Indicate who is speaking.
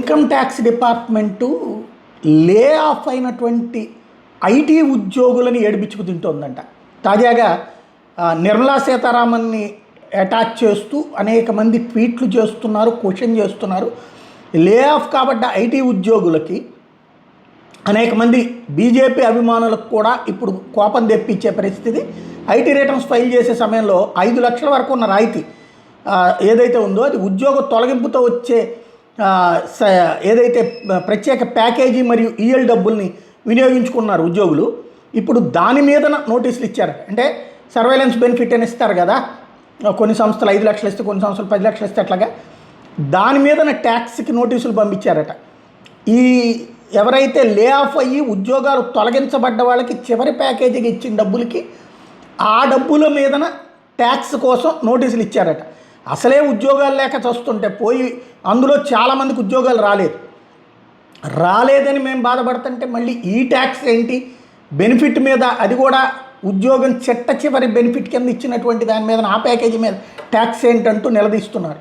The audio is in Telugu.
Speaker 1: Income tax department lay off అయినటువంటి ఐటీ ఉద్యోగులని ఏడిపించుకు తింటోందంట. తాజాగా నిర్మలా సీతారామన్ని అటాచ్ చేస్తూ అనేక మంది ట్వీట్లు చేస్తున్నారు, క్వశ్చన్ చేస్తున్నారు. లే ఆఫ్ కాబట్ట ఐటీ ఉద్యోగులకి అనేక మంది బీజేపీ అభిమానులకు కూడా ఇప్పుడు కోపం తెప్పించే పరిస్థితి. ఐటీ రిటర్న్స్ ఫైల్ చేసే సమయంలో 5 లక్షల వరకు ఉన్న రాయితీ ఏదైతే ఉందో అది ఉద్యోగ తొలగింపుతో వచ్చే ఏదైతే ప్రత్యేక ప్యాకేజీ మరియు ఈఎల్ డబ్బుల్ని వినియోగించుకున్నారు ఉద్యోగులు. ఇప్పుడు దాని మీద నోటీసులు ఇచ్చారు. అంటే సర్వేలెన్స్ బెనిఫిట్ అని ఇస్తారు కదా, కొన్ని సంస్థలు 5 లక్షలు ఇస్తే, కొన్ని సంస్థలు 10 లక్షలు ఇస్తే, అట్లాగా దాని మీద ట్యాక్స్కి నోటీసులు పంపించారట. ఈ ఎవరైతే లే ఆఫ్ అయ్యి ఉద్యోగాలు తొలగించబడ్డ వాళ్ళకి చివరి ప్యాకేజీకి ఇచ్చిన డబ్బులకి ఆ డబ్బుల మీదన ట్యాక్స్ కోసం నోటీసులు ఇచ్చారట. అసలే ఉద్యోగాలు లేక చూస్తుంటే పోయి అందులో చాలామందికి ఉద్యోగాలు రాలేదని మేము బాధపడుతుంటే మళ్ళీ ఈ ట్యాక్స్ ఏంటి, బెనిఫిట్ మీద, అది కూడా ఉద్యోగం చిట్ట చివరి బెనిఫిట్ కింద ఇచ్చినటువంటి దాని మీద ఆ ప్యాకేజీ మీద ట్యాక్స్ ఏంటంటూ నిలదీస్తున్నారు.